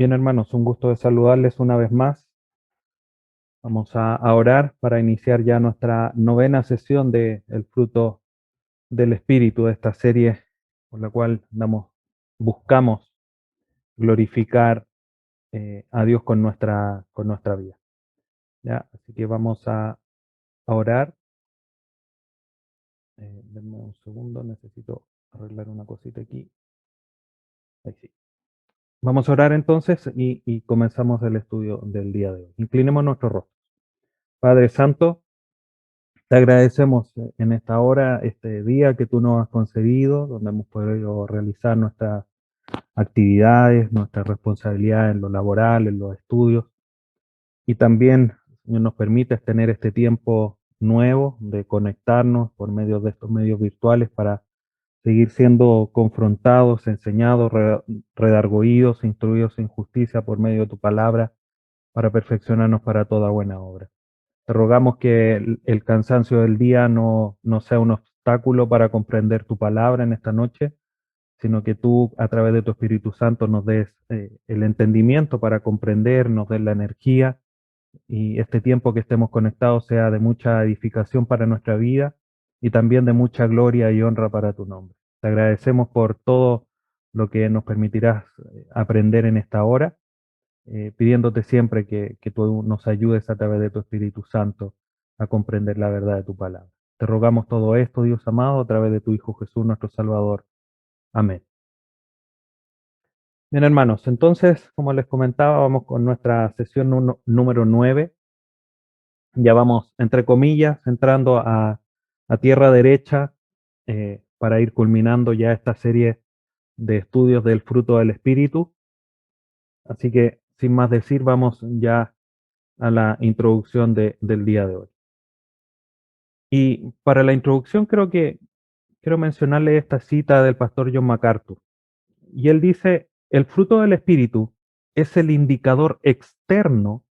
Bien, hermanos, un gusto de saludarles una vez más. Vamos a orar para iniciar ya nuestra novena sesión de El fruto del Espíritu, de esta serie por la cual buscamos glorificar a Dios con nuestra vida. ¿Ya? Así que vamos a orar. Denme un segundo, necesito arreglar una cosita aquí. Ahí sí. Vamos a orar entonces y comenzamos el estudio del día de hoy. Inclinemos nuestro rostro. Padre Santo, te agradecemos en esta hora, este día que tú nos has concedido, donde hemos podido realizar nuestras actividades, nuestras responsabilidades en lo laboral, en los estudios, y también, Señor, nos permites tener este tiempo nuevo de conectarnos por medio de estos medios virtuales para seguir siendo confrontados, enseñados, redarguidos, instruidos en justicia por medio de tu palabra, para perfeccionarnos para toda buena obra. Te rogamos que el cansancio del día no sea un obstáculo para comprender tu palabra en esta noche, sino que tú, a través de tu Espíritu Santo, nos des el entendimiento para comprender, nos des la energía y este tiempo que estemos conectados sea de mucha edificación para nuestra vida y también de mucha gloria y honra para tu nombre. Te agradecemos por todo lo que nos permitirás aprender en esta hora, pidiéndote siempre que tú nos ayudes a través de tu Espíritu Santo a comprender la verdad de tu palabra. Te rogamos todo esto, Dios amado, a través de tu Hijo Jesús, nuestro Salvador. Amén. Bien, hermanos, entonces, como les comentaba, vamos con nuestra sesión número 9. Ya vamos, entre comillas, entrando a tierra derecha para ir culminando ya esta serie de estudios del fruto del Espíritu. Así que, sin más decir, vamos ya a la introducción del día de hoy. Y para la introducción creo que quiero mencionarle esta cita del pastor John MacArthur. Y él dice, el fruto del Espíritu es el indicador externo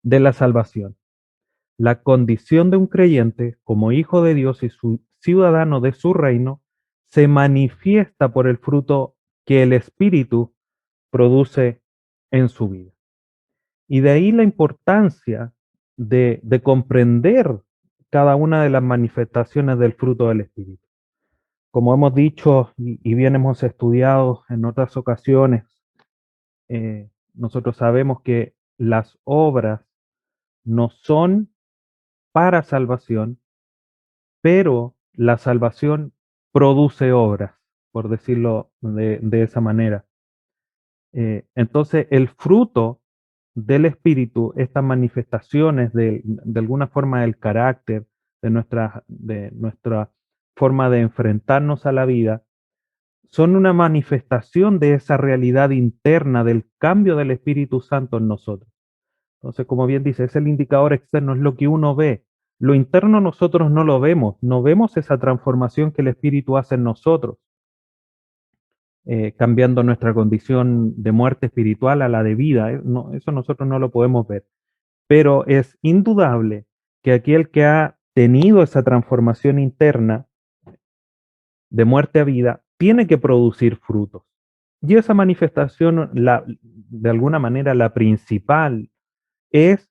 de la salvación. La condición de un creyente como hijo de Dios y su ciudadano de su reino se manifiesta por el fruto que el Espíritu produce en su vida. Y de ahí la importancia de comprender cada una de las manifestaciones del fruto del Espíritu. Como hemos dicho y bien hemos estudiado en otras ocasiones, nosotros sabemos que las obras no son para salvación, pero la salvación produce obras, por decirlo de esa manera. Entonces, el fruto del Espíritu, estas manifestaciones de alguna forma del carácter, de nuestra forma de enfrentarnos a la vida, son una manifestación de esa realidad interna del cambio del Espíritu Santo en nosotros. Entonces, como bien dice, es el indicador externo, es lo que uno ve. Lo interno nosotros no lo vemos, no vemos esa transformación que el Espíritu hace en nosotros, cambiando nuestra condición de muerte espiritual a la de vida. No, eso nosotros no lo podemos ver. Pero es indudable que aquel que ha tenido esa transformación interna de muerte a vida, tiene que producir frutos. Y esa manifestación, de alguna manera, la principal, es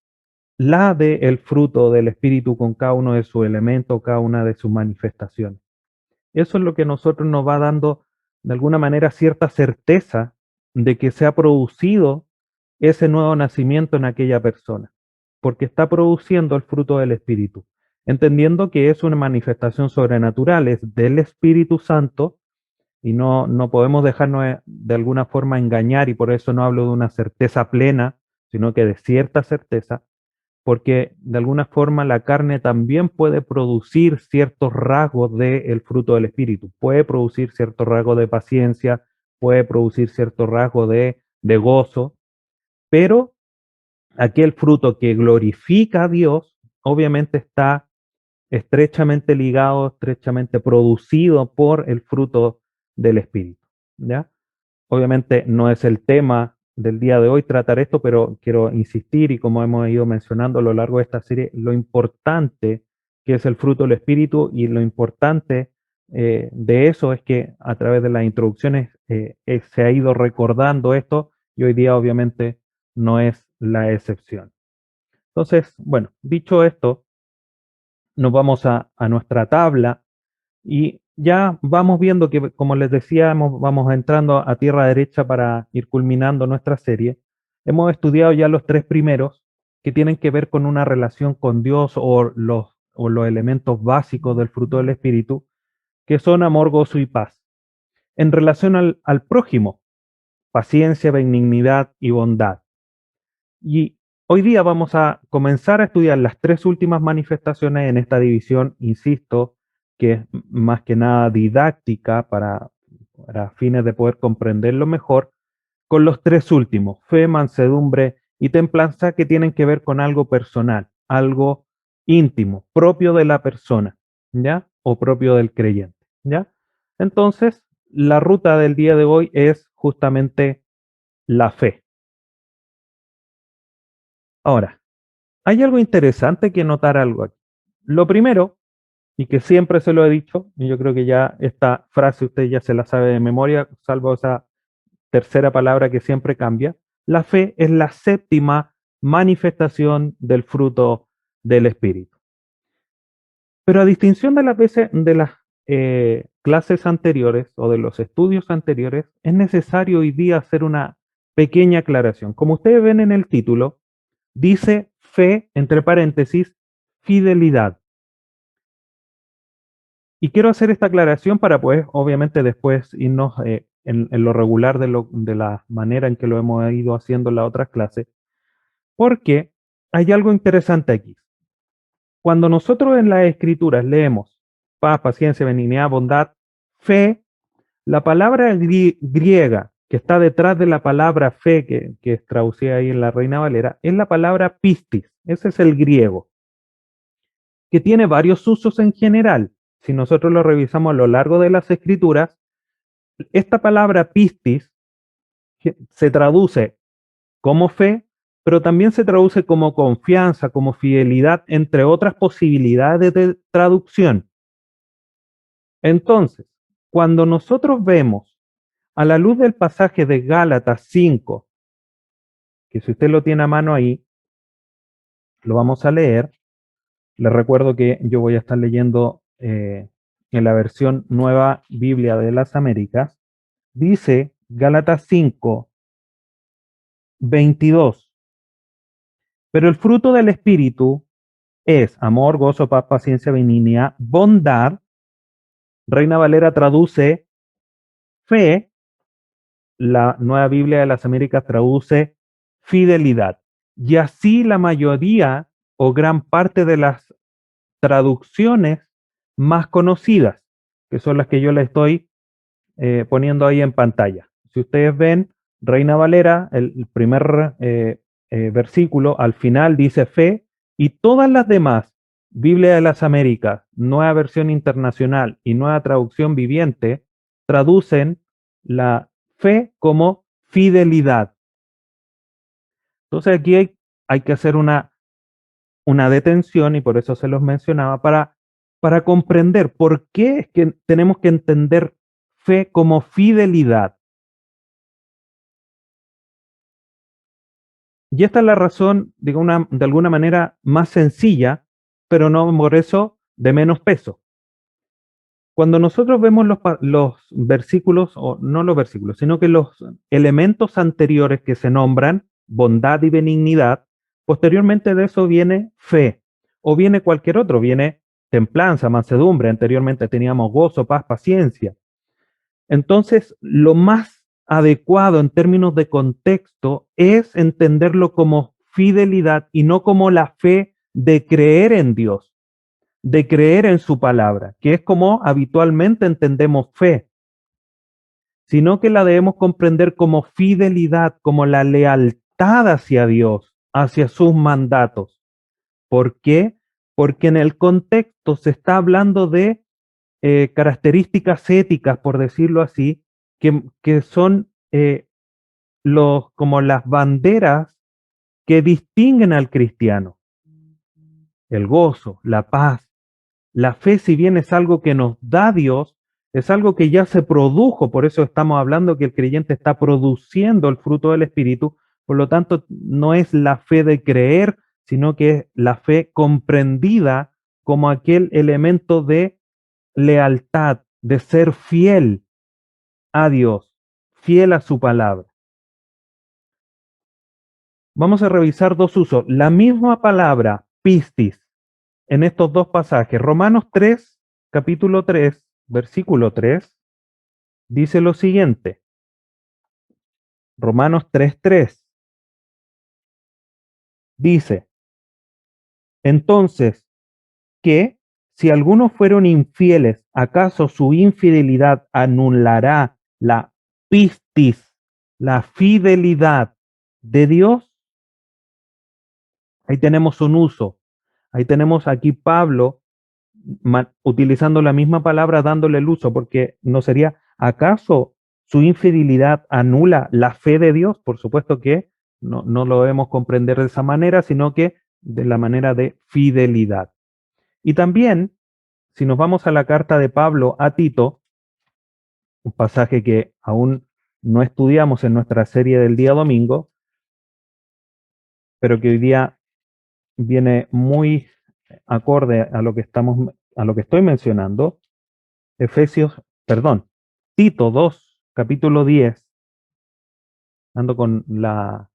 la del fruto del Espíritu con cada uno de sus elementos, cada una de sus manifestaciones. Eso es lo que a nosotros nos va dando, de alguna manera, cierta certeza de que se ha producido ese nuevo nacimiento en aquella persona, porque está produciendo el fruto del Espíritu, entendiendo que es una manifestación sobrenatural, es del Espíritu Santo, y no podemos dejarnos de alguna forma engañar, y por eso no hablo de una certeza plena, sino que de cierta certeza, porque de alguna forma la carne también puede producir ciertos rasgos del fruto del Espíritu, puede producir ciertos rasgos de paciencia, puede producir ciertos rasgos de gozo, pero aquel fruto que glorifica a Dios, obviamente está estrechamente ligado, estrechamente producido por el fruto del Espíritu. ¿Ya? Obviamente no es el tema del día de hoy tratar esto, pero quiero insistir y como hemos ido mencionando a lo largo de esta serie, lo importante que es el fruto del Espíritu y lo importante de eso es que a través de las introducciones se ha ido recordando esto y hoy día obviamente no es la excepción. Entonces, bueno, dicho esto, nos vamos a nuestra tabla y ya vamos viendo que, como les decíamos, vamos entrando a tierra derecha para ir culminando nuestra serie. Hemos estudiado ya los tres primeros que tienen que ver con una relación con Dios o los elementos básicos del fruto del Espíritu, que son amor, gozo y paz. En relación al prójimo, paciencia, benignidad y bondad. Y hoy día vamos a comenzar a estudiar las tres últimas manifestaciones en esta división, insisto, que es más que nada didáctica para fines de poder comprenderlo mejor, con los tres últimos, fe, mansedumbre y templanza, que tienen que ver con algo personal, algo íntimo, propio de la persona, ¿ya? O propio del creyente, ¿ya? Entonces, la ruta del día de hoy es justamente la fe. Ahora, hay algo interesante que notar algo aquí. Lo primero, y que siempre se lo he dicho, y yo creo que ya esta frase usted ya se la sabe de memoria, salvo esa tercera palabra que siempre cambia, la fe es la séptima manifestación del fruto del Espíritu. Pero a distinción de las veces de las clases anteriores o de los estudios anteriores, es necesario hoy día hacer una pequeña aclaración. Como ustedes ven en el título, dice fe, entre paréntesis, fidelidad. Y quiero hacer esta aclaración para, pues, obviamente después irnos en lo regular de la manera en que lo hemos ido haciendo en las otras clases, porque hay algo interesante aquí. Cuando nosotros en las escrituras leemos paz, paciencia, benignidad, bondad, fe, la palabra griega que está detrás de la palabra fe, que es traducida ahí en la Reina Valera, es la palabra pistis. Ese es el griego, que tiene varios usos en general. Si nosotros lo revisamos a lo largo de las escrituras, esta palabra pistis se traduce como fe, pero también se traduce como confianza, como fidelidad, entre otras posibilidades de traducción. Entonces, cuando nosotros vemos a la luz del pasaje de Gálatas 5, que si usted lo tiene a mano ahí, lo vamos a leer. Les recuerdo que yo voy a estar leyendo en la versión Nueva Biblia de las Américas. Dice Gálatas 5, 22. Pero el fruto del Espíritu es amor, gozo, paz, paciencia, benignidad, bondad. Reina Valera traduce fe. La Nueva Biblia de las Américas traduce fidelidad. Y así la mayoría o gran parte de las traducciones más conocidas, que son las que yo le estoy poniendo ahí en pantalla. Si ustedes ven, Reina Valera, el primer versículo al final dice fe, y todas las demás, Biblia de las Américas, Nueva Versión Internacional y Nueva Traducción Viviente, traducen la fe como fidelidad. Entonces aquí hay que hacer una detención, y por eso se los mencionaba, para comprender por qué es que tenemos que entender fe como fidelidad. Y esta es la razón, de alguna manera, más sencilla, pero no por eso de menos peso. Cuando nosotros vemos los versículos, o no los versículos, sino que los elementos anteriores que se nombran, bondad y benignidad, posteriormente de eso viene fe, o viene cualquier otro, viene templanza, mansedumbre, anteriormente teníamos gozo, paz, paciencia. Entonces, lo más adecuado en términos de contexto es entenderlo como fidelidad y no como la fe de creer en Dios, de creer en su palabra, que es como habitualmente entendemos fe, sino que la debemos comprender como fidelidad, como la lealtad hacia Dios, hacia sus mandatos. ¿Por qué? Porque en el contexto se está hablando de características éticas, por decirlo así, que son como las banderas que distinguen al cristiano. El gozo, la paz, la fe, si bien es algo que nos da Dios, Es algo que ya se produjo, por eso estamos hablando que el creyente está produciendo el fruto del Espíritu, por lo tanto no es la fe de creer, sino que es la fe comprendida como aquel elemento de lealtad, de ser fiel a Dios, fiel a su palabra. Vamos a revisar dos usos. La misma palabra, pistis, en estos dos pasajes. Romanos 3, capítulo 3, versículo 3, dice lo siguiente. Romanos 3:3 dice, entonces, que si algunos fueron infieles, ¿acaso su infidelidad anulará la pistis, la fidelidad de Dios? Ahí tenemos un uso. Ahí tenemos aquí Pablo utilizando la misma palabra, dándole el uso, porque no sería, ¿acaso su infidelidad anula la fe de Dios? Por supuesto que no lo debemos comprender de esa manera, sino que de la manera de fidelidad. Y también, si nos vamos a la carta de Pablo a Tito, un pasaje que aún no estudiamos en nuestra serie del día domingo, pero que hoy día viene muy acorde a lo que a lo que estoy mencionando, Tito 2, capítulo 10, ando con la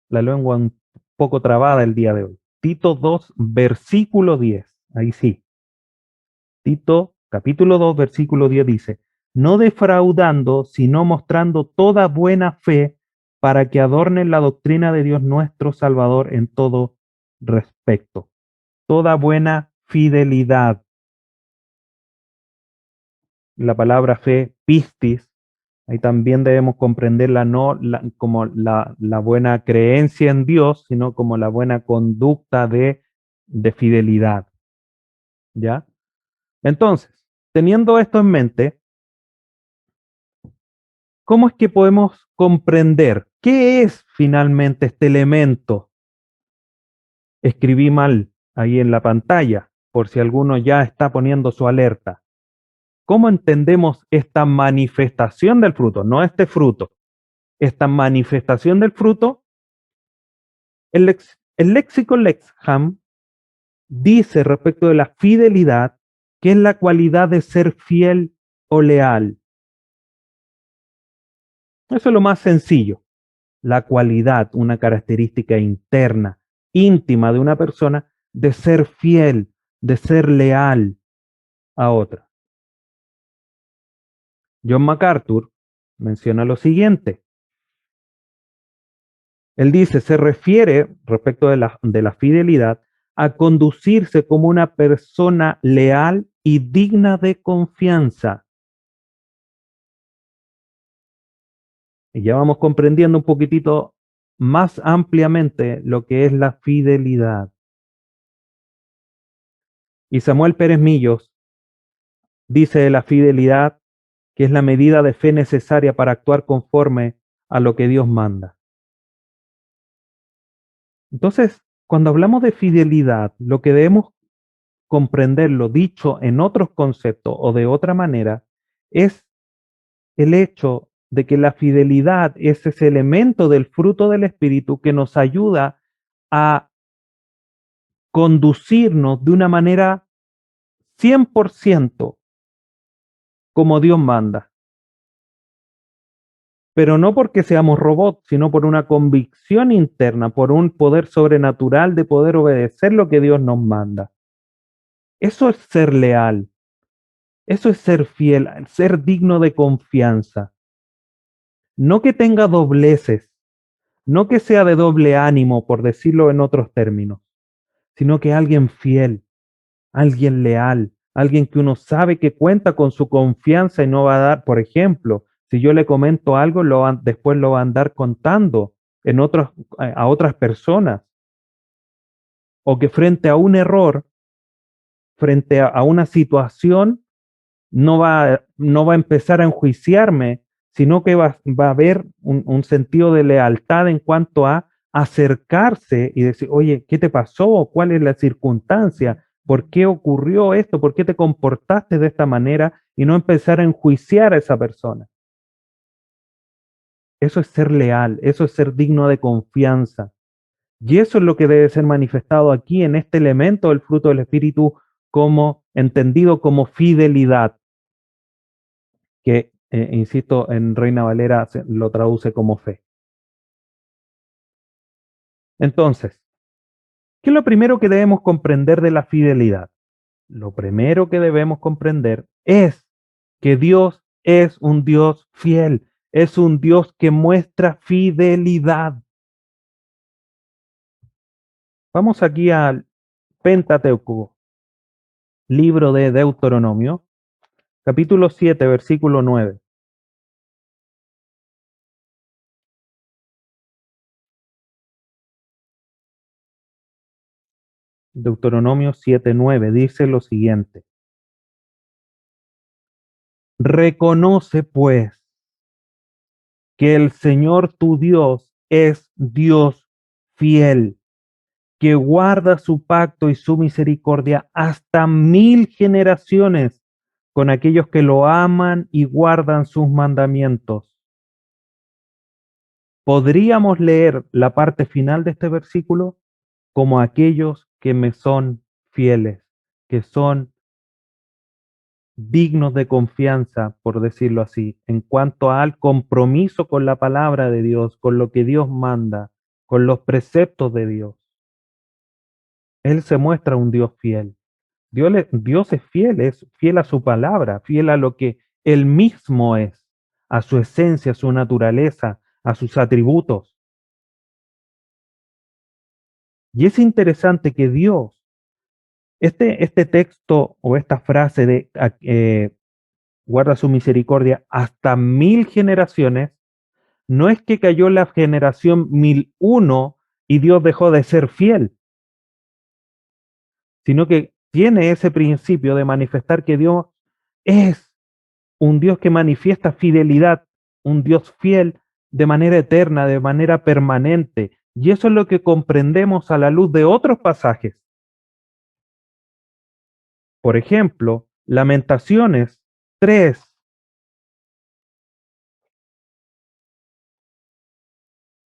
lengua un poco trabada el día de hoy. Tito 2, versículo 10, ahí sí. Tito, capítulo 2, versículo 10 dice, no defraudando, sino mostrando toda buena fe para que adornen la doctrina de Dios nuestro Salvador en todo respecto. Toda buena fidelidad. La palabra fe, pistis, ahí también debemos comprenderla como la buena creencia en Dios, sino como la buena conducta de fidelidad. ¿Ya? Entonces, teniendo esto en mente, ¿cómo es que podemos comprender qué es finalmente este elemento? Escribí mal ahí en la pantalla, por si alguno ya está poniendo su alerta. ¿Cómo entendemos esta manifestación del fruto? No este fruto. Esta manifestación del fruto, el léxico Lexham dice respecto de la fidelidad que es la cualidad de ser fiel o leal. Eso es lo más sencillo. La cualidad, una característica interna, íntima de una persona de ser fiel, de ser leal a otra. John MacArthur menciona lo siguiente. Él dice, se refiere, respecto de la fidelidad, a conducirse como una persona leal y digna de confianza. Y ya vamos comprendiendo un poquitito más ampliamente lo que es la fidelidad. Y Samuel Pérez Millos dice de la fidelidad que es la medida de fe necesaria para actuar conforme a lo que Dios manda. Entonces, cuando hablamos de fidelidad, lo que debemos comprenderlo dicho en otros conceptos o de otra manera es el hecho de que la fidelidad es ese elemento del fruto del Espíritu que nos ayuda a conducirnos de una manera 100% como Dios manda. Pero no porque seamos robots, sino por una convicción interna, por un poder sobrenatural de poder obedecer lo que Dios nos manda. Eso es ser leal, eso es ser fiel, ser digno de confianza. No que tenga dobleces, no que sea de doble ánimo, por decirlo en otros términos, sino que alguien fiel, alguien leal, alguien que uno sabe que cuenta con su confianza y no va a dar, por ejemplo, si yo le comento algo, después lo va a andar contando a otras personas, o que frente a un error, frente a una situación, no va a empezar a enjuiciarme, sino que va a haber un sentido de lealtad en cuanto a acercarse y decir, oye, ¿qué te pasó? ¿Cuál es la circunstancia? ¿Por qué ocurrió esto? ¿Por qué te comportaste de esta manera? y no empezar a enjuiciar a esa persona. Eso es ser leal, eso es ser digno de confianza. Y eso es lo que debe ser manifestado aquí en este elemento del fruto del Espíritu, como entendido como fidelidad, que, insisto, en Reina Valera lo traduce como fe. Entonces, ¿qué es lo primero que debemos comprender de la fidelidad? Lo primero que debemos comprender es que Dios es un Dios fiel, es un Dios que muestra fidelidad. Vamos aquí al Pentateuco, libro de Deuteronomio, capítulo 7, versículo 9. Deuteronomio 7:9 dice lo siguiente: reconoce pues que el Señor tu Dios es Dios fiel, que guarda su pacto y su misericordia hasta 1000 generaciones con aquellos que lo aman y guardan sus mandamientos. Podríamos leer la parte final de este versículo como aquellos que me son fieles, que son dignos de confianza, por decirlo así, en cuanto al compromiso con la palabra de Dios, con lo que Dios manda, con los preceptos de Dios. Él se muestra un Dios fiel. Dios es fiel a su palabra, fiel a lo que Él mismo es, a su esencia, a su naturaleza, a sus atributos. Y es interesante que Dios, este texto o esta frase de guarda su misericordia hasta 1000 generaciones, no es que cayó la generación 1001 y Dios dejó de ser fiel, sino que tiene ese principio de manifestar que Dios es un Dios que manifiesta fidelidad, un Dios fiel de manera eterna, de manera permanente. Y eso es lo que comprendemos a la luz de otros pasajes. Por ejemplo, Lamentaciones 3,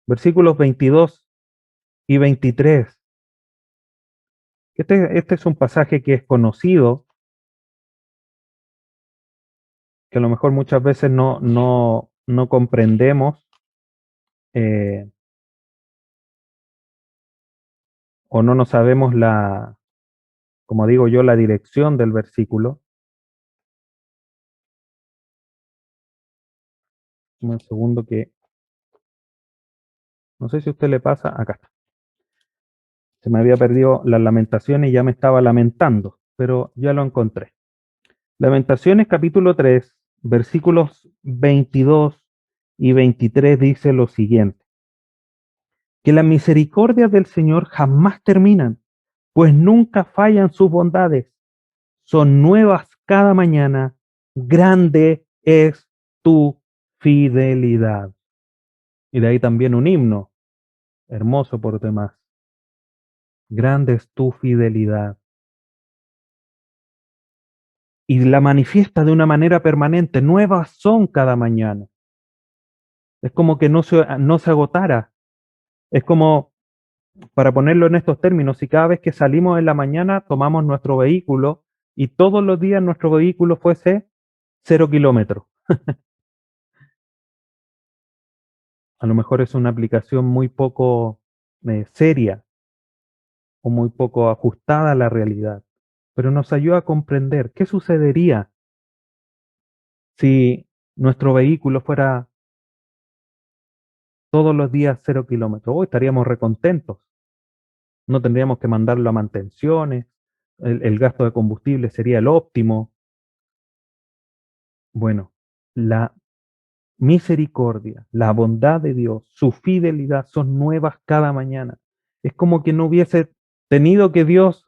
versículos 22 y 23. Este es un pasaje que es conocido, que a lo mejor muchas veces no comprendemos, eh, o no nos sabemos como digo yo, la dirección del versículo. Un segundo que, no sé si a usted le pasa, acá está. Se me había perdido las lamentaciones y ya me estaba lamentando, pero ya lo encontré. Lamentaciones capítulo 3, versículos 22 y 23 dice lo siguiente: que las misericordias del Señor jamás terminan, pues nunca fallan sus bondades. Son nuevas cada mañana. Grande es tu fidelidad. Y de ahí también un himno, hermoso por demás. Grande es tu fidelidad. Y la manifiesta de una manera permanente. Nuevas son cada mañana. Es como que no se agotara. Es como, para ponerlo en estos términos, si cada vez que salimos en la mañana tomamos nuestro vehículo y todos los días nuestro vehículo fuese 0 kilómetros. A lo mejor es una aplicación muy poco seria o muy poco ajustada a la realidad, pero nos ayuda a comprender qué sucedería si nuestro vehículo fuera todos los días 0 kilómetros. Hoy estaríamos recontentos, no tendríamos que mandarlo a mantenciones, el gasto de combustible sería el óptimo. Bueno, la misericordia, la bondad de Dios, su fidelidad son nuevas cada mañana. Es como que no hubiese tenido que Dios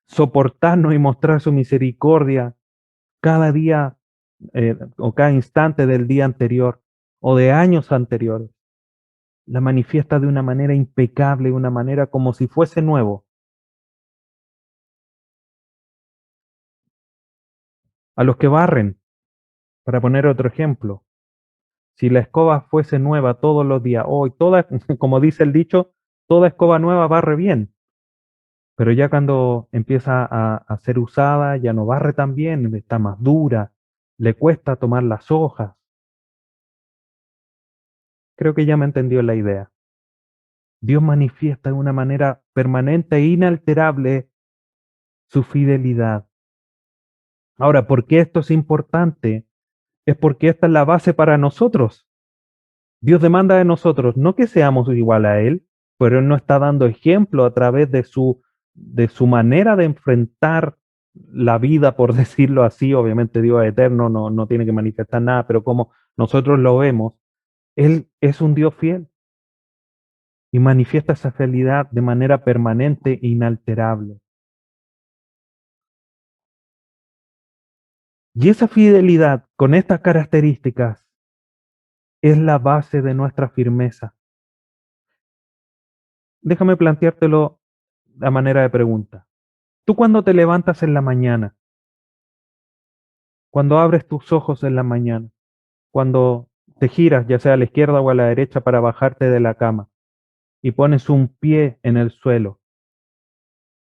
soportarnos y mostrar su misericordia cada día o cada instante del día anterior o de años anteriores. La manifiesta de una manera impecable, de una manera como si fuese nuevo. a los que barren, para poner otro ejemplo. Si la escoba fuese nueva todos los días, hoy toda, como dice el dicho, toda escoba nueva barre bien, pero ya cuando empieza a ser usada ya no barre tan bien, está más dura, le cuesta tomar las hojas. Creo que ya me entendió la idea. Dios manifiesta de una manera permanente e inalterable su fidelidad. Ahora, ¿por qué esto es importante? Es porque esta es la base para nosotros. Dios demanda de nosotros no que seamos igual a Él, pero Él nos está dando ejemplo a través de su manera de enfrentar la vida, por decirlo así. Obviamente Dios es eterno, no tiene que manifestar nada, pero como nosotros lo vemos, Él es un Dios fiel y manifiesta esa fidelidad de manera permanente e inalterable. Y esa fidelidad con estas características es la base de nuestra firmeza. Déjame planteártelo a manera de pregunta. Tú cuando te levantas en la mañana, cuando abres tus ojos en la mañana, cuando te giras ya sea a la izquierda o a la derecha para bajarte de la cama y pones un pie en el suelo,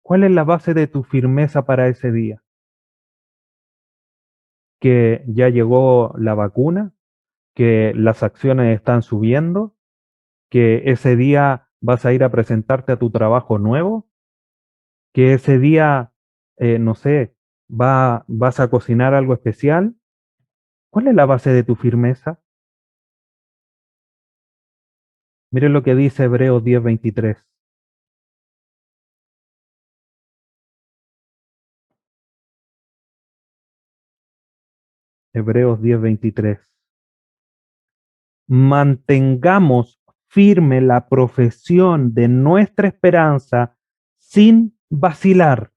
¿cuál es la base de tu firmeza para ese día? ¿Que ya llegó la vacuna? ¿Que las acciones están subiendo? ¿Que ese día vas a ir a presentarte a tu trabajo nuevo? ¿Que ese día, no sé, vas a cocinar algo especial? ¿Cuál es la base de tu firmeza? Mire lo que dice Hebreos 10:23. Hebreos 10:23. Mantengamos firme la profesión de nuestra esperanza sin vacilar,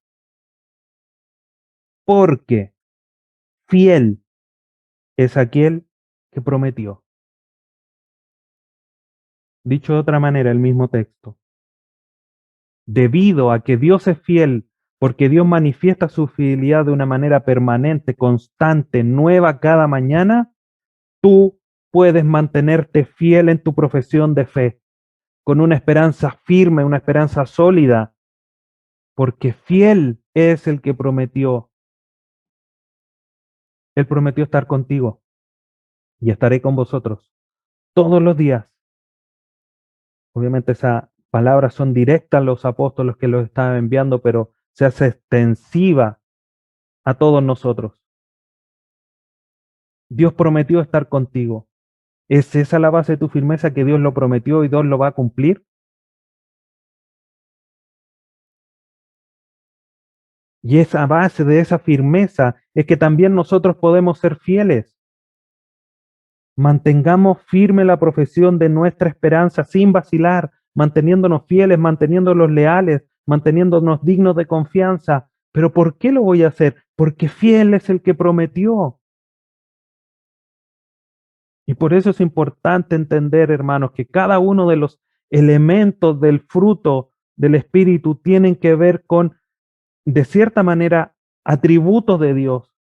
porque fiel es aquel que prometió. Dicho de otra manera, el mismo texto. Debido a que Dios es fiel, porque Dios manifiesta su fidelidad de una manera permanente, constante, nueva cada mañana, tú puedes mantenerte fiel en tu profesión de fe, con una esperanza firme, una esperanza sólida, porque fiel es el que prometió. Él prometió estar contigo y estaré con vosotros todos los días. Obviamente esas palabras son directas a los apóstoles que los estaban enviando, pero se hace extensiva a todos nosotros. Dios prometió estar contigo. ¿Es esa la base de tu firmeza, que Dios lo prometió y Dios lo va a cumplir? Y esa base de esa firmeza es que también nosotros podemos ser fieles. Mantengamos firme la profesión de nuestra esperanza sin vacilar, manteniéndonos fieles, manteniéndonos leales, manteniéndonos dignos de confianza. ¿Pero por qué lo voy a hacer? Porque fiel es el que prometió. Y por eso es importante entender, hermanos, que cada uno de los elementos del fruto del Espíritu tienen que ver con, de cierta manera, atributos de Dios.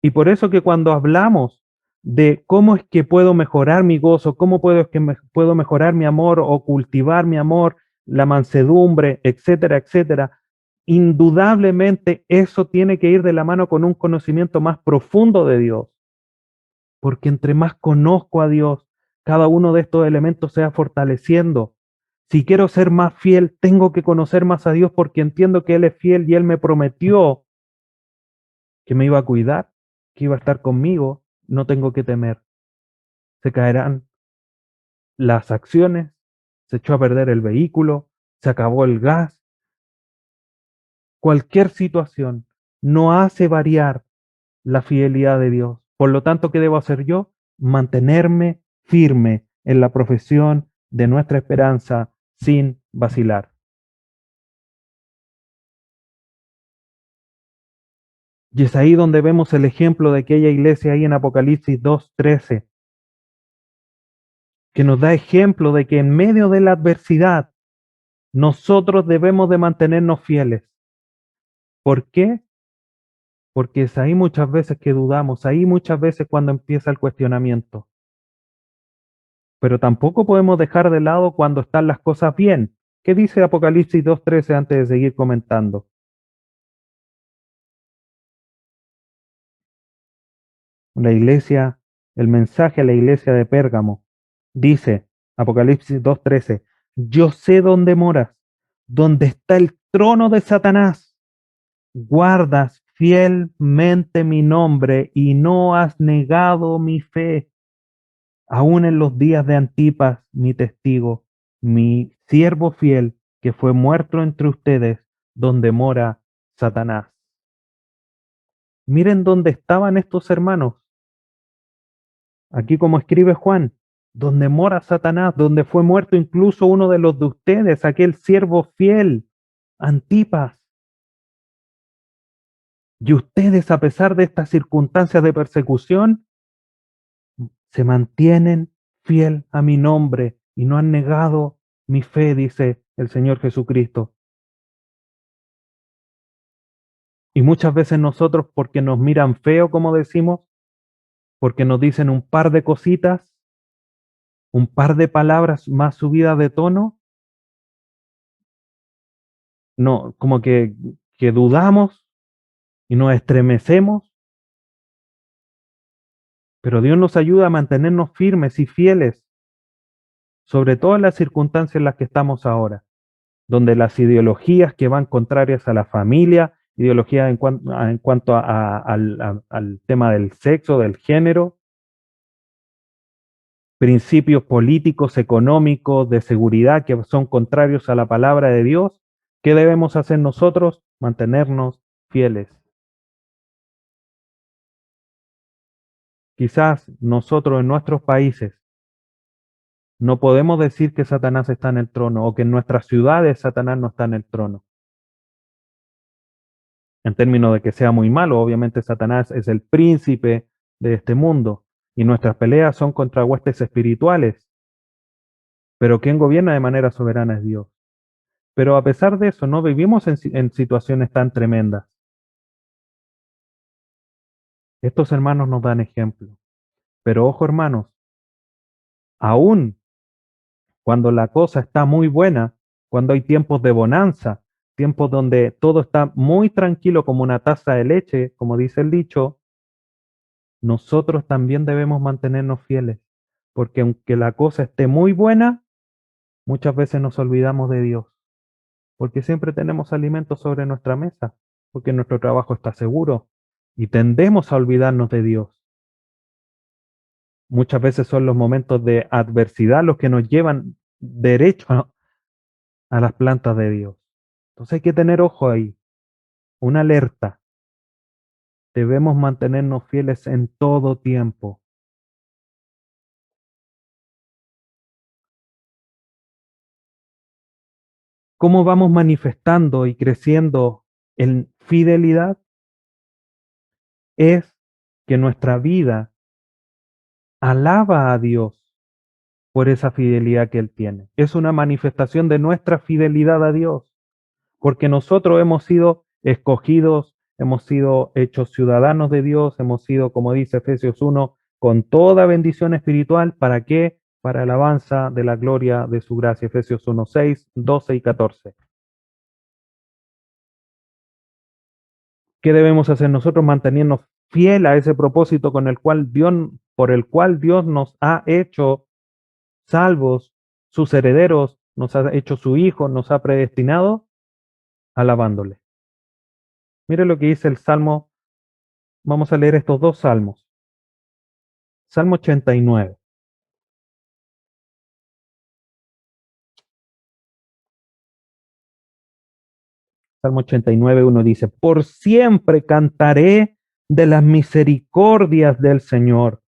Y por eso que cuando hablamos de cómo es que puedo mejorar mi gozo, cómo puedo mejorar mi amor o cultivar mi amor, la mansedumbre, etcétera, etcétera, indudablemente eso tiene que ir de la mano con un conocimiento más profundo de Dios. Porque entre más conozco a Dios, cada uno de estos elementos se va fortaleciendo. Si quiero ser más fiel, tengo que conocer más a Dios porque entiendo que Él es fiel y Él me prometió que me iba a cuidar, que iba a estar conmigo. No tengo que temer. Se caerán las acciones, se echó a perder el vehículo, se acabó el gas. Cualquier situación no hace variar la fidelidad de Dios. Por lo tanto, ¿qué debo hacer yo? Mantenerme firme en la profesión de nuestra esperanza sin vacilar. Y es ahí donde vemos el ejemplo de aquella iglesia ahí en Apocalipsis 2:13, que nos da ejemplo de que en medio de la adversidad nosotros debemos de mantenernos fieles. ¿Por qué? porque es ahí muchas veces que dudamos, ahí muchas veces cuando empieza el cuestionamiento. Pero tampoco podemos dejar de lado cuando están las cosas bien. ¿Qué dice Apocalipsis 2:13 antes de seguir comentando? La iglesia, el mensaje a la iglesia de Pérgamo, dice Apocalipsis 2:13, yo sé dónde moras, dónde está el trono de Satanás. Guardas fielmente mi nombre y no has negado mi fe, aun en los días de Antipas, mi testigo, mi siervo fiel, que fue muerto entre ustedes, donde mora Satanás. Miren dónde estaban estos hermanos. Aquí como escribe Juan, donde mora Satanás, donde fue muerto incluso uno de los de ustedes, aquel siervo fiel, Antipas. Y ustedes, a pesar de estas circunstancias de persecución, se mantienen fiel a mi nombre y no han negado mi fe, dice el Señor Jesucristo. Y muchas veces nosotros, porque nos miran feo, como decimos, porque nos dicen un par de cositas, un par de palabras más subidas de tono, no, como que dudamos y nos estremecemos, pero Dios nos ayuda a mantenernos firmes y fieles, sobre todo en las circunstancias en las que estamos ahora, donde las ideologías que van contrarias a la familia, ideologías en cuanto al tema del sexo, del género, principios políticos, económicos, de seguridad que son contrarios a la palabra de Dios, ¿qué debemos hacer nosotros? Mantenernos fieles. Quizás nosotros en nuestros países no podemos decir que Satanás está en el trono o que en nuestras ciudades Satanás no está en el trono. En términos de que sea muy malo, obviamente Satanás es el príncipe de este mundo y nuestras peleas son contra huestes espirituales, pero quien gobierna de manera soberana es Dios. Pero a pesar de eso, no vivimos en situaciones tan tremendas. Estos hermanos nos dan ejemplo. Pero ojo hermanos, aún cuando la cosa está muy buena, cuando hay tiempos de bonanza, tiempos donde todo está muy tranquilo como una taza de leche, como dice el dicho, nosotros también debemos mantenernos fieles, porque aunque la cosa esté muy buena, muchas veces nos olvidamos de Dios, porque siempre tenemos alimentos sobre nuestra mesa, porque nuestro trabajo está seguro y tendemos a olvidarnos de Dios. Muchas veces son los momentos de adversidad los que nos llevan derecho a las plantas de Dios. Entonces hay que tener ojo ahí, una alerta. Debemos mantenernos fieles en todo tiempo. ¿Cómo vamos manifestando y creciendo en fidelidad? Es que nuestra vida alaba a Dios por esa fidelidad que Él tiene. Es una manifestación de nuestra fidelidad a Dios, porque nosotros hemos sido escogidos, hemos sido hechos ciudadanos de Dios, hemos sido, como dice Efesios 1, con toda bendición espiritual. ¿Para qué? Para alabanza de la gloria de su gracia. Efesios 1, 6, 12 y 14. ¿Qué debemos hacer nosotros? Mantenernos fiel a ese propósito con el cual Dios, por el cual Dios nos ha hecho salvos, sus herederos, nos ha hecho su hijo, nos ha predestinado, alabándole. Mire lo que dice el Salmo. Vamos a leer estos dos salmos. Salmo 89. Salmo 89, uno dice, por siempre cantaré de las misericordias del Señor.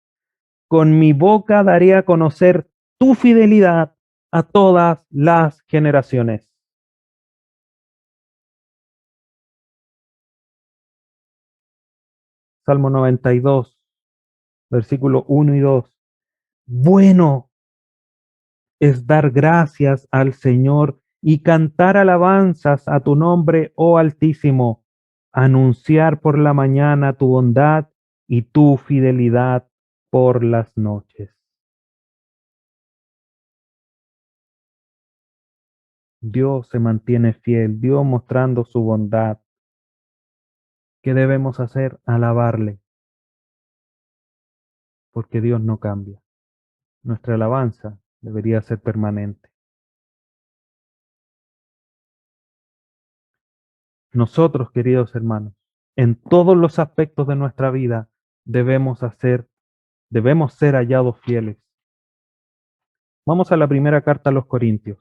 Con mi boca daré a conocer tu fidelidad a todas las generaciones. Salmo 92, versículo 1 y 2. Bueno es dar gracias al Señor y cantar alabanzas a tu nombre, oh Altísimo, anunciar por la mañana tu bondad y tu fidelidad por las noches. Dios se mantiene fiel, Dios mostrando su bondad. ¿Qué debemos hacer? Alabarle, porque Dios no cambia. Nuestra alabanza debería ser permanente. Nosotros, queridos hermanos, en todos los aspectos de nuestra vida debemos ser hallados fieles. Vamos a la primera carta a los Corintios.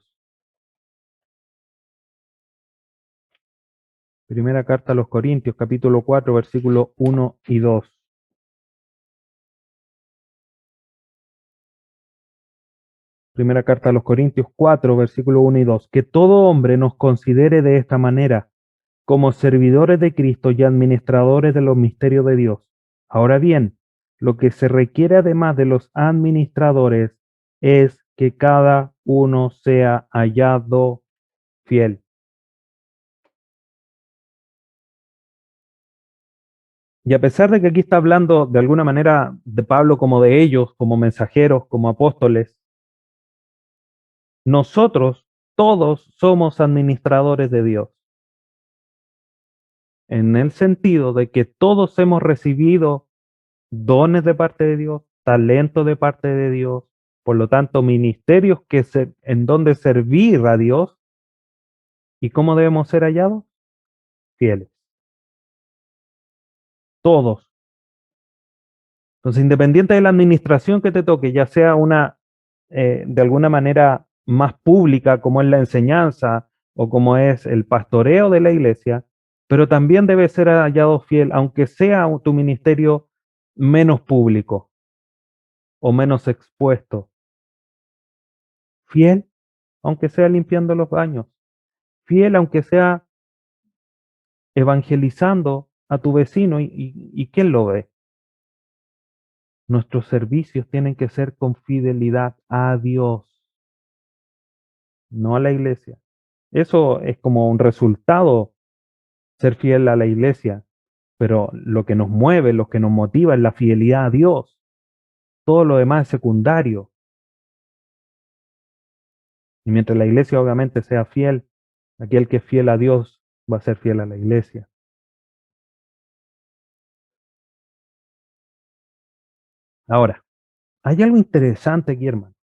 Primera carta a los Corintios, capítulo 4, versículos 1 y 2. Primera carta a los Corintios 4, versículo 1 y 2. Que todo hombre nos considere de esta manera, como servidores de Cristo y administradores de los misterios de Dios. Ahora bien, lo que se requiere además de los administradores es que cada uno sea hallado fiel. Y a pesar de que aquí está hablando de alguna manera de Pablo como de ellos, como mensajeros, como apóstoles, nosotros todos somos administradores de Dios, en el sentido de que todos hemos recibido dones de parte de Dios, talento de parte de Dios, por lo tanto, ministerios en donde servir a Dios. ¿Y cómo debemos ser hallados? Fieles. Todos. Entonces, independiente de la administración que te toque, ya sea una de alguna manera más pública, como es la enseñanza o como es el pastoreo de la iglesia, pero también debe ser hallado fiel, aunque sea tu ministerio menos público o menos expuesto. Fiel, aunque sea limpiando los baños. Fiel, aunque sea evangelizando a tu vecino y ¿quién lo ve? Nuestros servicios tienen que ser con fidelidad a Dios, no a la iglesia. Eso es como un resultado, ser fiel a la iglesia, pero lo que nos mueve, lo que nos motiva es la fidelidad a Dios. Todo lo demás es secundario. Y mientras la iglesia obviamente sea fiel, aquel que es fiel a Dios va a ser fiel a la iglesia. Ahora, hay algo interesante aquí, hermano,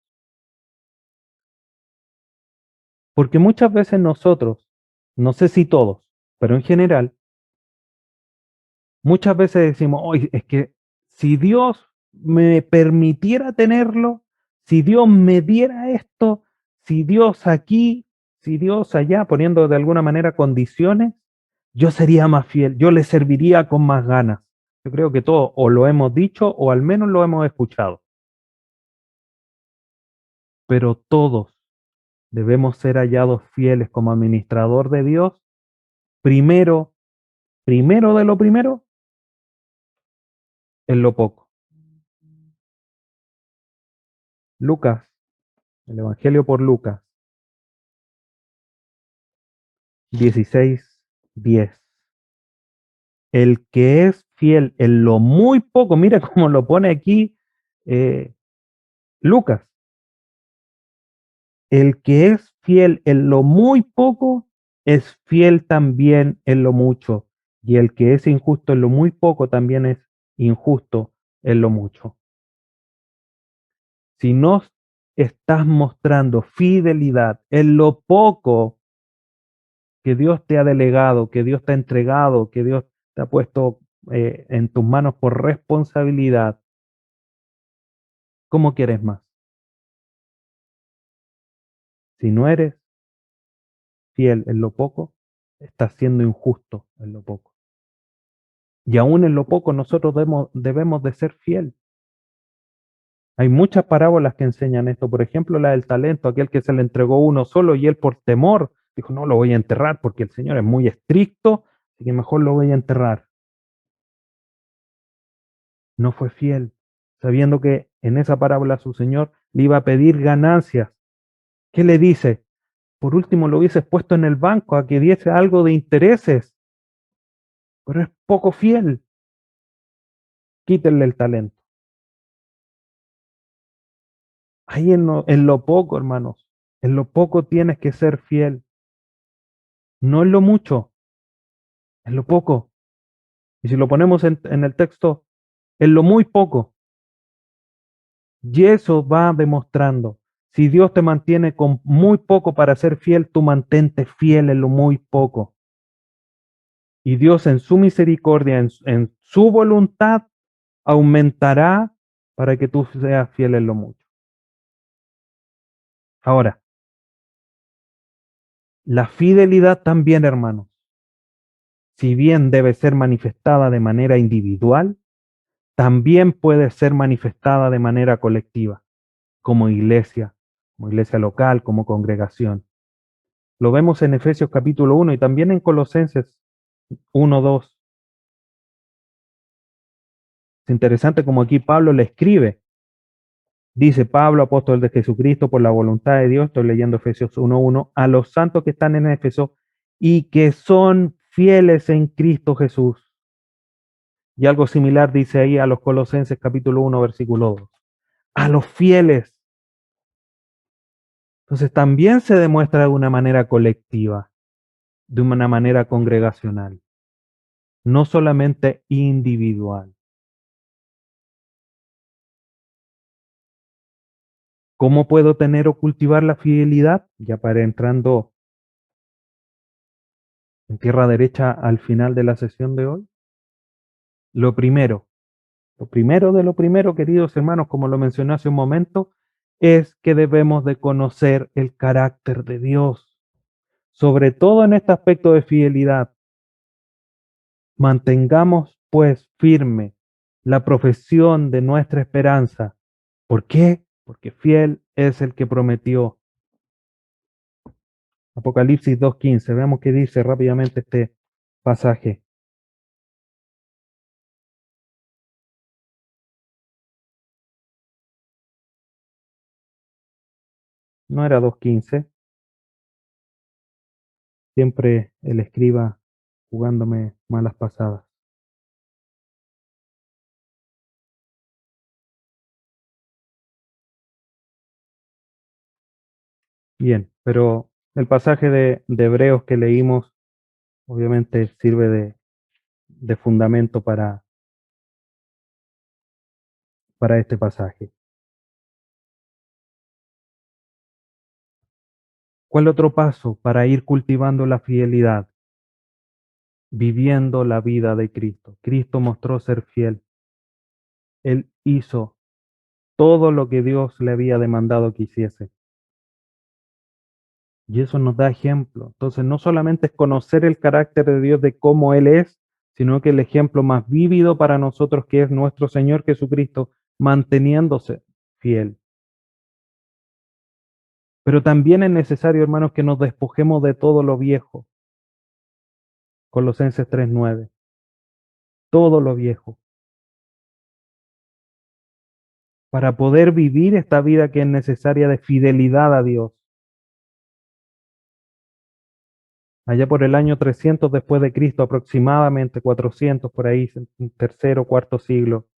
porque muchas veces nosotros, no sé si todos, pero en general, muchas veces decimos, oye, es que si Dios me permitiera tenerlo, si Dios me diera esto, si Dios aquí, si Dios allá, poniendo de alguna manera condiciones, yo sería más fiel, yo le serviría con más ganas. Yo creo que todos o lo hemos dicho o al menos lo hemos escuchado, pero todos debemos ser hallados fieles como administrador de Dios, primero, primero de lo primero, en lo poco. Lucas, el Evangelio por Lucas 16:10. El que es fiel en lo muy poco, mira cómo lo pone aquí eh, Lucas, el que es fiel en lo muy poco es fiel también en lo mucho, y el que es injusto en lo muy poco también es injusto en lo mucho. Si no estás mostrando fidelidad en lo poco que Dios te ha delegado, que Dios te ha entregado, que Dios te ha puesto en tus manos por responsabilidad, ¿cómo quieres más? Si no eres fiel en lo poco, estás siendo injusto en lo poco. Y aún en lo poco nosotros debemos de ser fiel. Hay muchas parábolas que enseñan esto. Por ejemplo, la del talento, aquel que se le entregó uno solo y él por temor dijo, no, lo voy a enterrar porque el Señor es muy estricto, así que mejor lo voy a enterrar. No fue fiel, sabiendo que en esa parábola su Señor le iba a pedir ganancias. ¿Qué le dice? Por último lo hubieses puesto en el banco a que diese algo de intereses. pero es poco fiel, quítenle el talento. Ahí en lo poco, hermanos, en lo poco tienes que ser fiel, no en lo mucho, en lo poco. Y si lo ponemos en el texto, en lo muy poco, y eso va demostrando. Si Dios te mantiene con muy poco para ser fiel, tú mantente fiel en lo muy poco. Y Dios en su misericordia, en su voluntad, aumentará para que tú seas fiel en lo mucho. Ahora, la fidelidad también, hermanos, si bien debe ser manifestada de manera individual, también puede ser manifestada de manera colectiva, como iglesia local, como congregación. Lo vemos en Efesios capítulo 1 y también en Colosenses 1:2. Es interesante como aquí Pablo le escribe. Dice Pablo, apóstol de Jesucristo, por la voluntad de Dios, estoy leyendo Efesios 1:1, a los santos que están en Éfeso y que son fieles en Cristo Jesús. Y algo similar dice ahí a los Colosenses capítulo 1, versículo 2. A los fieles. Entonces también se demuestra de una manera colectiva, de una manera congregacional, no solamente individual. ¿Cómo puedo tener o cultivar la fidelidad? Ya para entrando en tierra derecha al final de la sesión de hoy. Lo primero, lo primero de lo primero, queridos hermanos, como lo mencioné hace un momento, es que debemos de conocer el carácter de Dios, sobre todo en este aspecto de fidelidad. Mantengamos pues firme la profesión de nuestra esperanza. ¿Por qué? Porque fiel es el que prometió. Apocalipsis 2:15. Veamos qué dice rápidamente este pasaje. No era 2:15. Siempre el escriba jugándome malas pasadas. Bien, pero el pasaje de Hebreos que leímos obviamente sirve de fundamento para este pasaje. ¿Cuál otro paso para ir cultivando la fidelidad? Viviendo la vida de Cristo. Cristo mostró ser fiel. Él hizo todo lo que Dios le había demandado que hiciese. Y eso nos da ejemplo. Entonces, no solamente es conocer el carácter de Dios de cómo Él es, sino que el ejemplo más vívido para nosotros que es nuestro Señor Jesucristo, manteniéndose fiel. Pero también es necesario, hermanos, que nos despojemos de todo lo viejo. Colosenses 3:9. Todo lo viejo. Para poder vivir esta vida que es necesaria de fidelidad a Dios. Allá por el año 300 después de Cristo, aproximadamente 400 por ahí, en tercero, cuarto siglo,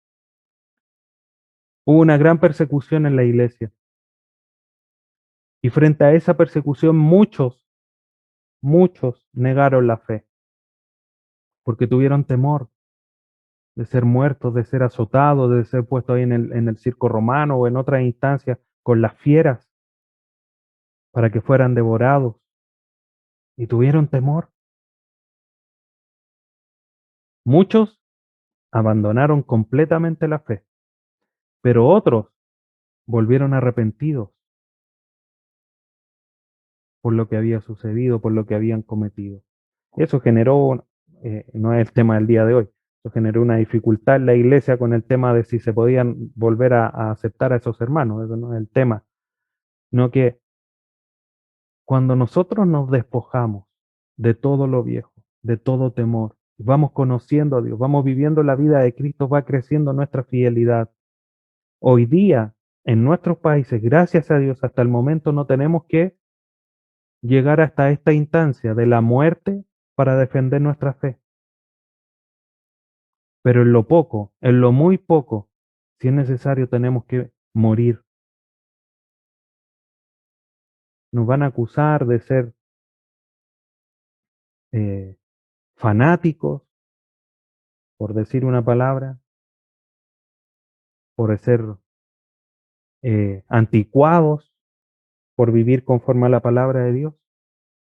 hubo una gran persecución en la iglesia. Y frente a esa persecución, muchos negaron la fe, porque tuvieron temor de ser muertos, de ser azotados, de ser puestos ahí en el circo romano o en otras instancias con las fieras para que fueran devorados. Y tuvieron temor. Muchos abandonaron completamente la fe, pero otros volvieron arrepentidos por lo que había sucedido, por lo que habían cometido. Eso generó, no es el tema del día de hoy, eso generó una dificultad en la iglesia con el tema de si se podían volver a aceptar a esos hermanos, eso no es el tema, no que cuando nosotros nos despojamos de todo lo viejo, de todo temor, vamos conociendo a Dios, vamos viviendo la vida de Cristo, va creciendo nuestra fidelidad. Hoy día, en nuestros países, gracias a Dios, hasta el momento no tenemos que llegar hasta esta instancia de la muerte para defender nuestra fe. pero en lo poco, en lo muy poco, si es necesario, tenemos que morir. Nos van a acusar de ser eh, fanáticos, por decir una palabra, por ser anticuados, por vivir conforme a la palabra de Dios.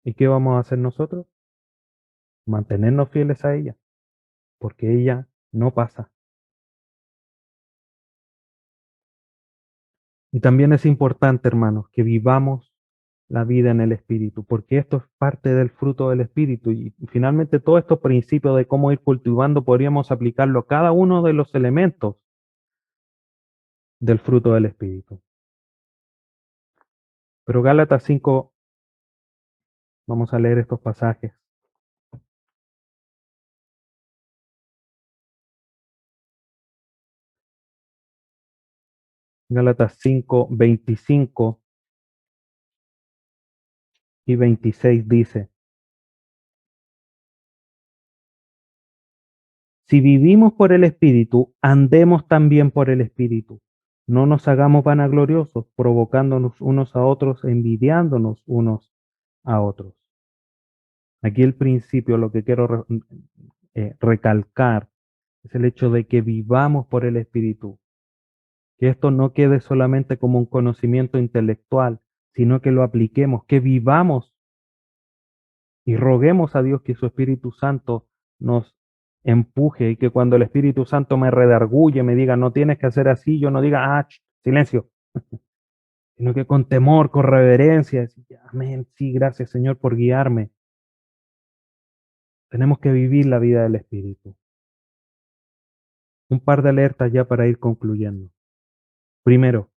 ¿Y qué vamos a hacer nosotros? Mantenernos fieles a ella, porque ella no pasa. Y también es importante, hermanos, que vivamos la vida en el Espíritu, porque esto es parte del fruto del Espíritu. Y finalmente todos estos principios de cómo ir cultivando podríamos aplicarlo a cada uno de los elementos del fruto del Espíritu. Pero Gálatas 5, vamos a leer estos pasajes. Gálatas 5, 25 y 26 dice: si vivimos por el Espíritu, andemos también por el Espíritu. No nos hagamos vanagloriosos, provocándonos unos a otros, envidiándonos unos a otros. Aquí el principio, lo que quiero recalcar, es el hecho de que vivamos por el Espíritu. Que esto no quede solamente como un conocimiento intelectual, sino que lo apliquemos, que vivamos y roguemos a Dios que su Espíritu Santo nos empuje y que cuando el Espíritu Santo me redarguye, me diga, no tienes que hacer así, yo no diga, silencio, sino que con temor, con reverencia, decir, amén, sí, gracias Señor por guiarme. Tenemos que vivir la vida del Espíritu. Un par de alertas ya para ir concluyendo. Primero,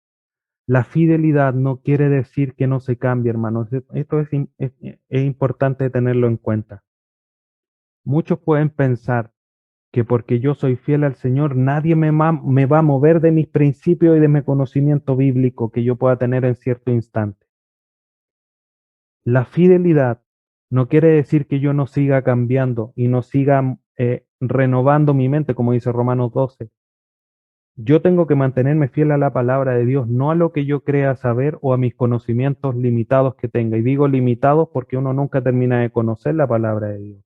la fidelidad no quiere decir que no se cambie, hermanos. Esto es importante tenerlo en cuenta. Muchos pueden pensar que porque yo soy fiel al Señor, nadie me va a mover de mis principios y de mi conocimiento bíblico que yo pueda tener en cierto instante. La fidelidad no quiere decir que yo no siga cambiando y no siga renovando mi mente, como dice Romanos 12. Yo tengo que mantenerme fiel a la palabra de Dios, no a lo que yo crea saber o a mis conocimientos limitados que tenga. Y digo limitados porque uno nunca termina de conocer la palabra de Dios.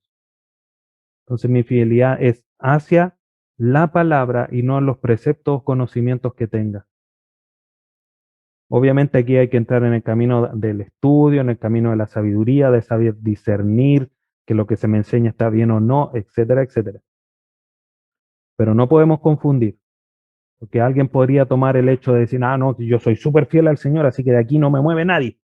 Entonces mi fidelidad es hacia la palabra y no a los preceptos o conocimientos que tenga. Obviamente aquí hay que entrar en el camino del estudio, en el camino de la sabiduría, de saber discernir que lo que se me enseña está bien o no, etcétera, etcétera. Pero no podemos confundir, porque alguien podría tomar el hecho de decir, no, yo soy súper fiel al Señor, así que de aquí no me mueve nadie.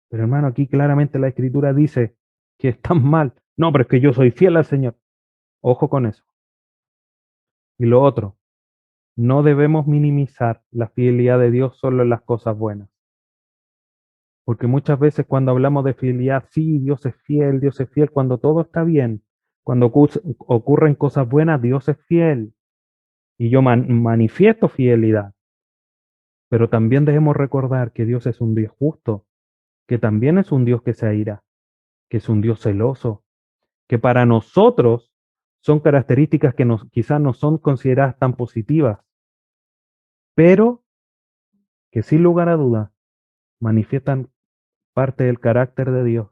Pero hermano, aquí claramente la Escritura dice que están mal. No, pero es que yo soy fiel al Señor. Ojo con eso. Y lo otro, no debemos minimizar la fidelidad de Dios solo en las cosas buenas. Porque muchas veces cuando hablamos de fidelidad, sí, Dios es fiel cuando todo está bien. Cuando ocurren cosas buenas, Dios es fiel. Y yo manifiesto fidelidad. Pero también debemos recordar que Dios es un Dios justo, que también es un Dios que se aira, que es un Dios celoso, que para nosotros son características que quizás no son consideradas tan positivas, pero que sin lugar a dudas manifiestan parte del carácter de Dios.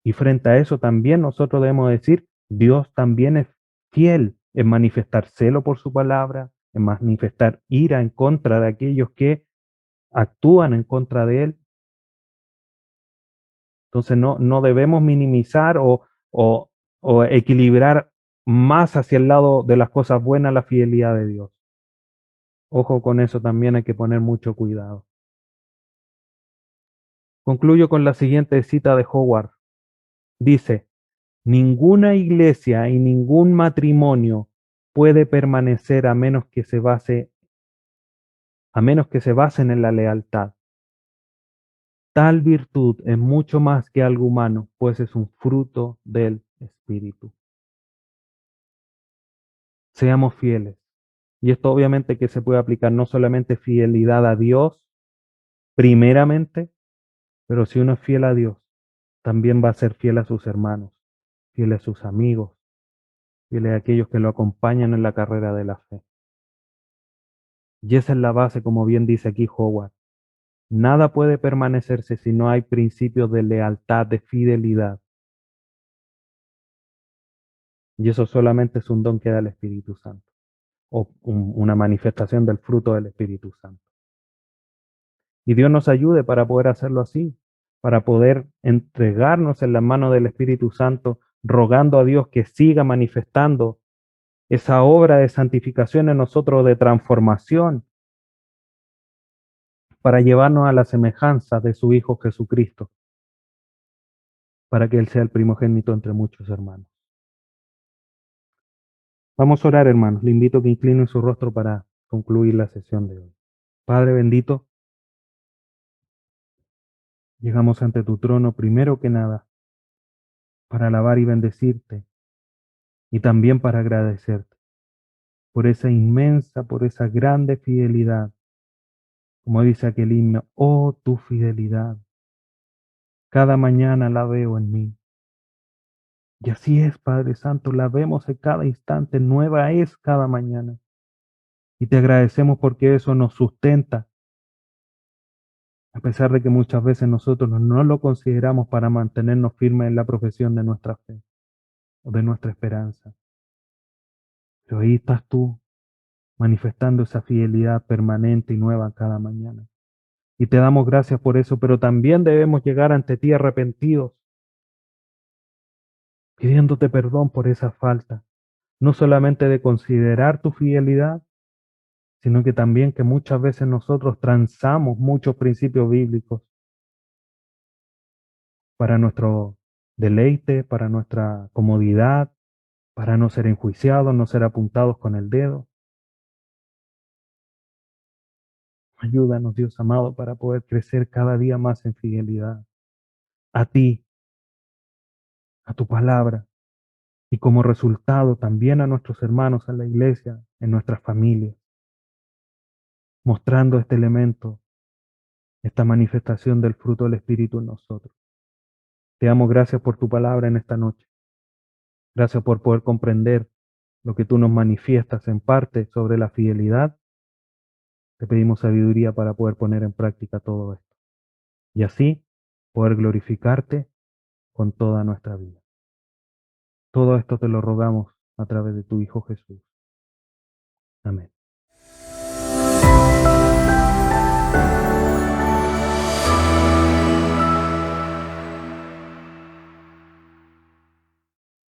Y frente a eso también nosotros debemos decir, Dios también es fiel en manifestar celo por su palabra, en manifestar ira en contra de aquellos que actúan en contra de Él. Entonces no debemos minimizar o, o equilibrar más hacia el lado de las cosas buenas la fidelidad de Dios. Ojo con eso, también hay que poner mucho cuidado. Concluyo con la siguiente cita de Howard. Dice, ninguna iglesia y ningún matrimonio puede permanecer a menos que se basen en la lealtad. Tal virtud es mucho más que algo humano, pues es un fruto del Espíritu. Seamos fieles. Y esto obviamente que se puede aplicar no solamente fidelidad a Dios, primeramente, pero si uno es fiel a Dios, también va a ser fiel a sus hermanos, fiel a sus amigos, fieles a aquellos que lo acompañan en la carrera de la fe. Y esa es la base, como bien dice aquí Howard. Nada puede permanecerse si no hay principios de lealtad, de fidelidad. Y eso solamente es un don que da el Espíritu Santo, o una manifestación del fruto del Espíritu Santo. Y Dios nos ayude para poder hacerlo así, para poder entregarnos en la mano del Espíritu Santo, rogando a Dios que siga manifestando esa obra de santificación en nosotros, de transformación, para llevarnos a la semejanza de su Hijo Jesucristo, para que Él sea el primogénito entre muchos hermanos. Vamos a orar, hermanos. Le invito a que inclinen su rostro para concluir la sesión de hoy. Padre bendito, llegamos ante tu trono primero que nada para alabar y bendecirte y también para agradecerte por esa inmensa, por esa grande fidelidad. Como dice aquel himno, oh tu fidelidad, cada mañana la veo en mí. Y así es, Padre Santo, la vemos en cada instante, nueva es cada mañana. Y te agradecemos porque eso nos sustenta, a pesar de que muchas veces nosotros no lo consideramos para mantenernos firmes en la profesión de nuestra fe o de nuestra esperanza. Pero ahí estás tú, manifestando esa fidelidad permanente y nueva cada mañana. Y te damos gracias por eso, pero también debemos llegar ante ti arrepentidos, pidiéndote perdón por esa falta, no solamente de considerar tu fidelidad, sino que también que muchas veces nosotros transamos muchos principios bíblicos para nuestro deleite, para nuestra comodidad, para no ser enjuiciados, no ser apuntados con el dedo. Ayúdanos, Dios amado, para poder crecer cada día más en fidelidad a ti, a tu palabra, y como resultado también a nuestros hermanos, a la iglesia, en nuestras familias, mostrando este elemento, esta manifestación del fruto del Espíritu en nosotros. Te damos gracias por tu palabra en esta noche. Gracias por poder comprender lo que tú nos manifiestas en parte sobre la fidelidad. Te pedimos sabiduría para poder poner en práctica todo esto y así poder glorificarte con toda nuestra vida. Todo esto te lo rogamos a través de tu Hijo Jesús. Amén.